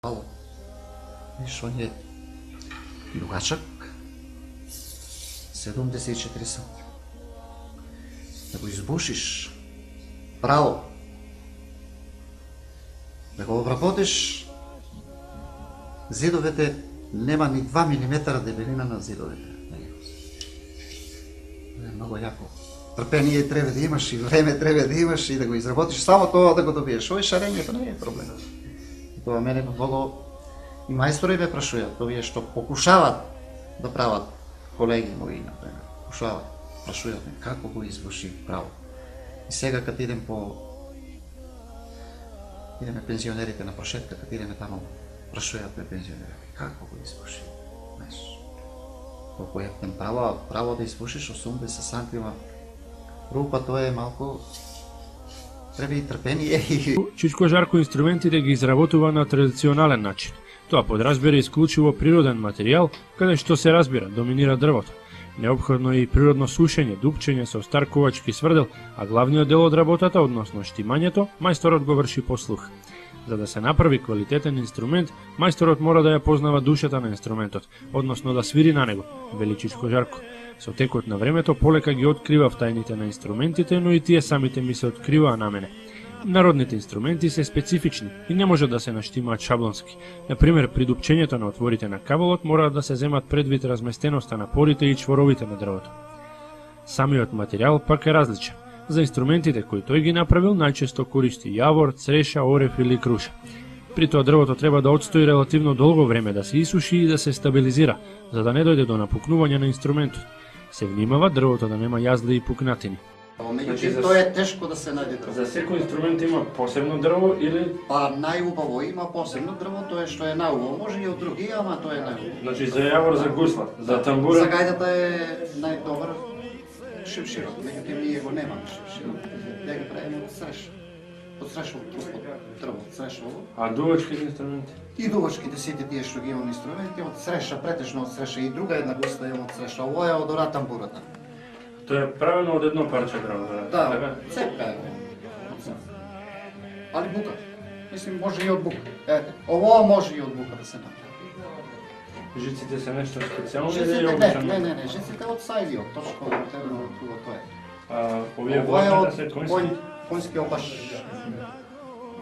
Мало. Виж, он е дугачак, 74 см. Да го избушиш право, да го обработиш, зидовете нема ни 2 мм дебелина на зидовете. Е многу јако. Трпение треба да имаш и време треба да имаш и да го изработиш, само тоа да го добиеш. Ој шарењето не е проблем. Тоа мене многу и мајстори ме прашуваат, овие што покушават да прават, колеги мои, например, покушават, прашуваат ме како го изврши право. И сега кад идеме пензионерите на прошетка, кад идеме таму, прашуваат ме пензионерите, како го изврши, знаеш. Колку е право да извршиш 80 сантима рупа, тоа е малку, треба и трпение и... Чичко Жарко инструментите ги изработува на традиционален начин. Тоа подразбира исклучиво природен материјал, каде што се разбира, доминира дрвото. Неопходно е и природно сушење, дупчење со стар ковачки сврдел, а главниот дел од работата, односно штимањето, мајсторот го врши по слух. За да се направи квалитетен инструмент, мајсторот мора да ја познава душата на инструментот, односно да свири на него, вели Чичко Жарко. Со текот на времето полека ги откривав тајните на инструментите, но и тие самите ми се откриваа на мене. Народните инструменти се специфични и не може да се наштимаат шаблонски. Например, при дупчењето на отворите на кабелот мора да се земат предвид разместеноста на порите и чворовите на дрвото. Самиот материјал пак е различен. За инструментите кои тој ги направил најчесто користи јавор, цреша, орев или круша. При тоа дрвото треба да отстои релативно долго време да се исуши и да се стабилизира, за да не дојде до напукнување на инструментот. Се внимава дрвото да нема јазли и пукнатини. Меѓутоа, тоа е тешко да се најде дрво. За секој инструмент има посебно дрво или... Па најубаво има посебно дрво, тоа е што е најубаво. Може и од други, ама тоа е најубаво. Значи за јавор, за гусла, за тамбура... За гајдата е најдобар шипширот, меѓутоа ние го немаме шипширот. Ја го правиме од среш. Од срешово дрво, од срешово. А дувачките инструменти? И дувачките сите тие што ги имам инструменти од среша, претежно од среша и друга една густа имам од среша. Ова е од ора тамбурата. Тоа е правено од едно парче дрво, да, така? цепка е. Али бука. Мислим, може и од бука. Ете, ово може и од бука да се направи. Жиците се нешто специјално или Жиците е обичано? не, жиците од сајдиот, точно од тоа е. А овие Ова е влакната се од конски? конски опаш.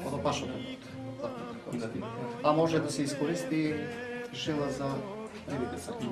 Од опашот. А може да се искористи жила за рибите саки.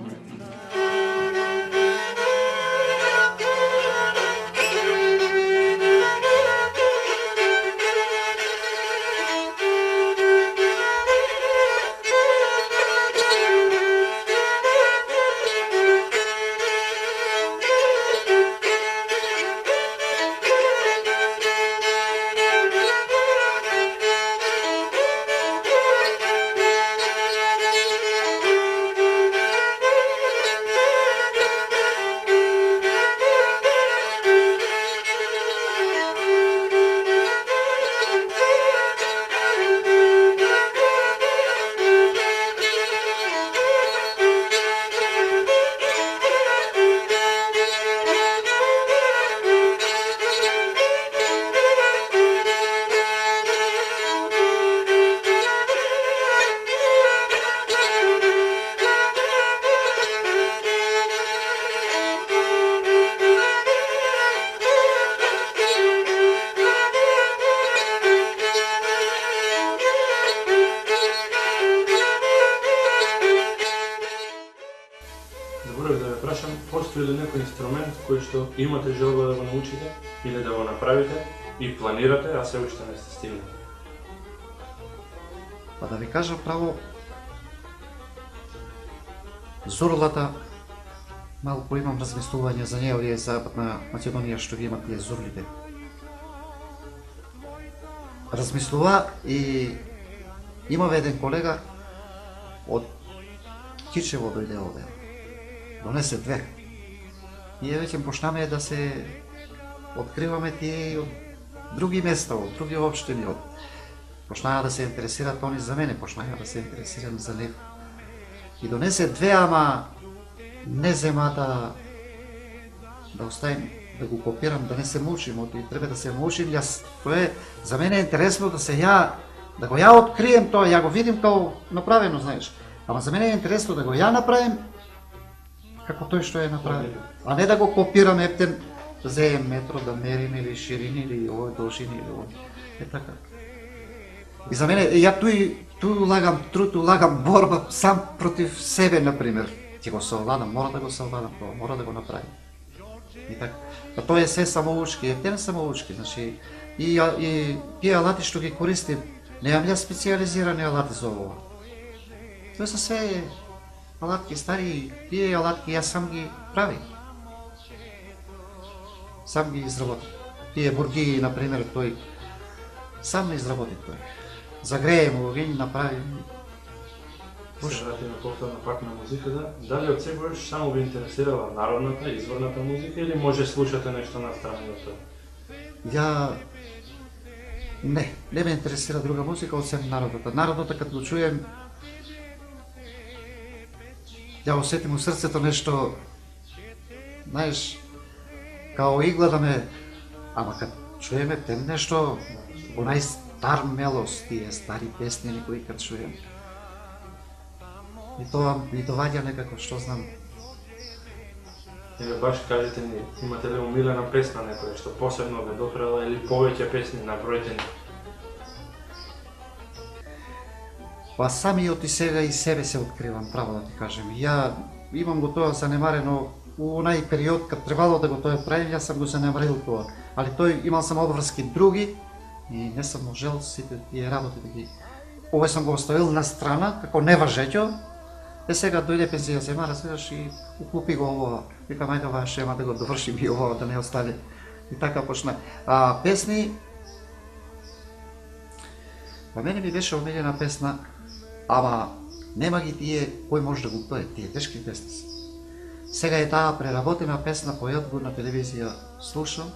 Заборав да ве прашам, постои ли некој инструмент кој што имате желба да го научите или да го направите и планирате, а се уште не сте стигнали? Па да ви кажам право, зурлата, малку имам размислување за неја, овие Западна Македонија што ги имат тие зурлите. Размислува и имав еден колега од Кичево дојде овде. Донесе 2. Ние веќе почнаме да се откриваме тие и од други места, од други општини. Почнаа да се интересираат они за мене, почнаа да се интересирам за нив. И донесе 2, ама не зема да оставим, да го копирам, да не се мучим, и треба да се мучим. Тоа е, за мене е интересно да се ја Да го ја открием тоа, ја го видим како направено, знаеш. Ама за мене е интересно да го ја направим како тој што е направил. А не да го копираме ептен, да земем метро, да мерим или ширини, или овој должини, или овој. Е така. И за мене, ја туј улагам труд, улагам борба сам против себе, например. Ќе го совладам, мора да го совладам тоа, мора да го направим. И така. А тоа е се самоучки, ептен самоучки, значи, и тие алати што ги користим, немам ја специализирани алати за ова. Тоа се све алатки стари, тие алатки јас сам ги правим. Сам ги изработим. Тие бургии, например, тој сам изработи тој. Загреем огињ, направим. Се вратиме повторно пак на музиката. Дали од секогаш само ви интересирала народната, изворната музика или може слушате нешто настрани од тоа? Ја не ме интересира друга музика освен народната. Народната като го чуем, ја осетим у срцето нешто, знаеш, као игла да ме, ама като чуеме тем нешто, онај стар мелос, тие стари песни некои като чуем. И тоа ми доваѓа некако, што знам. Еве баш кажете ни, имате ли омилена песна некоја што посебно ве допрела или повеќе песни набројте ни? Па самиот и сега и себе се откривам, право да ти кажем. Ја имам го тоа занемарено у онај период кад требало да го тоа правим, јас сам го занемарил тоа. Али тој имал сам обврски други и не сам можел сите тие работи да ги. Овој сам го оставил на страна како неважеќо. Е сега дојде пензија зема, разбираш, и уклупи го ова. Викам, ајде ова шема да го довршим и ова да не остане. И така почна. А песни, па мене ми беше омилена песна, ама нема ги тие кој може да го пое, тие тешки песни. Сега е таа преработена песна, појат го на телевизија слушам,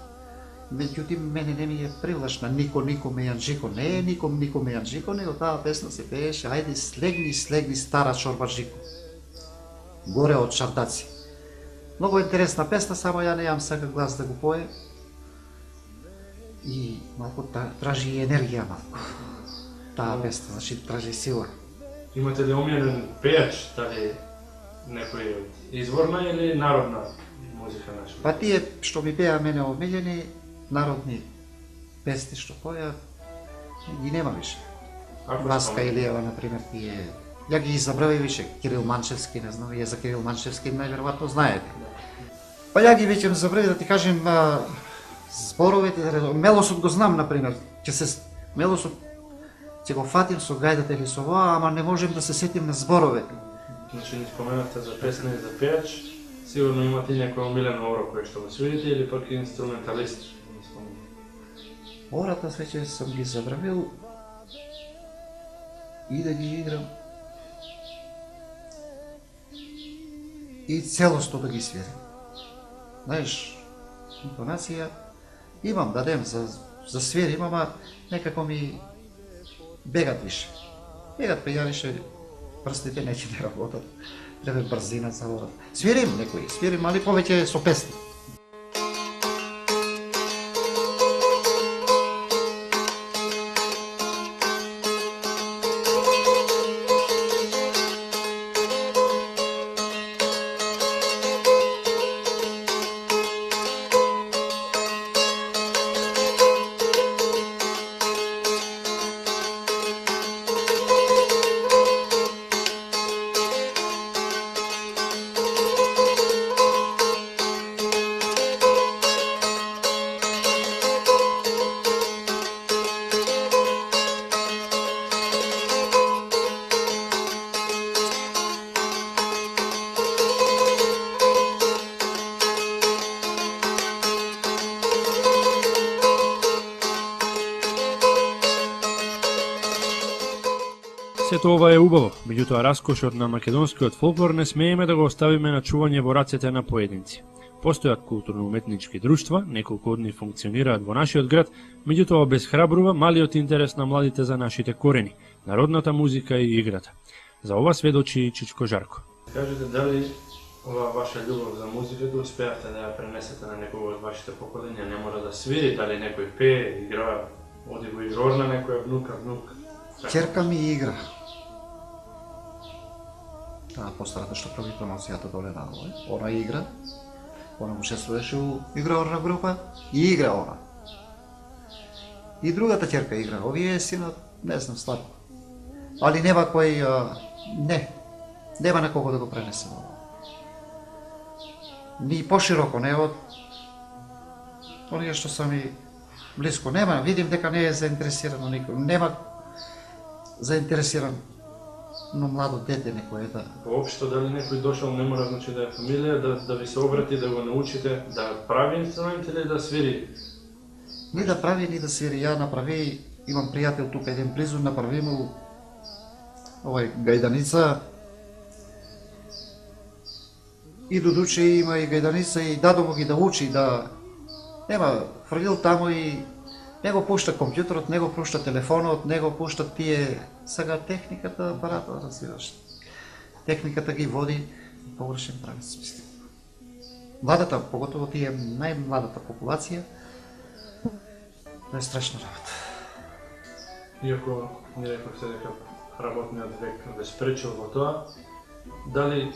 меѓутоа мене не ми е привлачна. Нико ме јанџико, не е нико ме јанџико, него таа песна се пееше, ајде слегни стара чорбаџико. Горе од шардаци. Многу интересна песна, само ја нејам сега глас да го пое. И малку тражи и енергија малку. Таа песна, значи тражи сила. Имате ли омилен пејач, дали некој изворна или народна музика наша? Па тие што ми пеа мене омилени, народни песни што поја, ги нема више. Васка Илиева, например, тие... Ја ги забравив више, Кирил Манчевски, не знам, вие за Кирил Манчевски најверојатно знаете. Па ја ги веќе забравив да ти кажем зборовите, мелосот го знам, например, мелосот ќе го фатим со гајдата или со воа, ама не можем да се сетим на зборовете. Значи ни споменавте за песна и за пејач, сигурно имате и некој омилен оро кој што го свирите или пак инструменталист? Ората веќе сам ги забравил и да ги играм и целосно да ги свирам. Знаеш, интонација имам, дадем за свирим, ама некако ми бегат више. Бегат пејавише, прстите неќе не работат. Треба брзина за ората. Свирим некои, свирим, али повеќе со песни. Сето ова е убаво, меѓутоа раскошот на македонскиот фолклор не смееме да го оставиме на чување во рацете на поединци. Постојат културно-уметнички друштва, неколку од нив функционираат во нашиот град, меѓутоа обесхрабрува малиот интерес на младите за нашите корени, народната музика и играта. За ова сведочи и Чичко Жарко. Кажете, дали ова ваша љубов за музиката успеавте да ја пренесете на некој од вашите поколенија? Не мора да свири, дали некој пее, игра, оди во игрорна некоја внук? Ќерка ми игра. Таа постарата што прави промоцијата доле на овој. Она игра. Она учествуваше у игровна група и игра она. И другата ќерка игра. Овие синот, не знам, слабо. Али нема кој, нема на кого да го пренесе. Ни пошироко, не од оние што са ми близко. Нема, видим дека не е заинтересирано никој. Нема заинтересиран но младо дете некој да... Воопшто дали некој дошол не мора значи да е фамилија, да ви се обрати, да го научите, да прави инструмент или да свири? Ни да прави, ни да свири. Ја направи, имам пријател тука еден близу, направи му овај гајданица. И додуче има и гајданица и дадо му ги да учи, да... Нема, фрлил тамо и не го пушта компјутерот, не го пушта телефонот, не го пушта тие... Сега техниката, апарата, разбираш. Техниката ги води површен правец, мислим. Младата, поготово тие најмладата популација, тоа е страшна работа. Иако ни рековте дека работниот век ве спречил во тоа, дали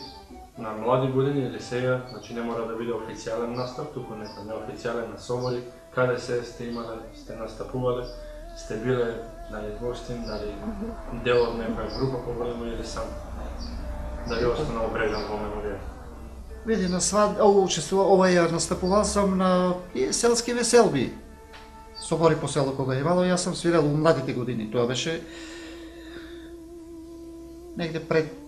на млади години или сега, значи не мора да биде официјален настап, туку нека неофицијален на собори, каде се сте имале, сте настапувале, сте биле дали гостин, дали дел од некоја група поголема или сам? Дали остана обрежан во меморија? Види, на ја настапувал сам на селски веселби. Собори по село кога имало, јас сам свирал у младите години. Тоа беше негде пред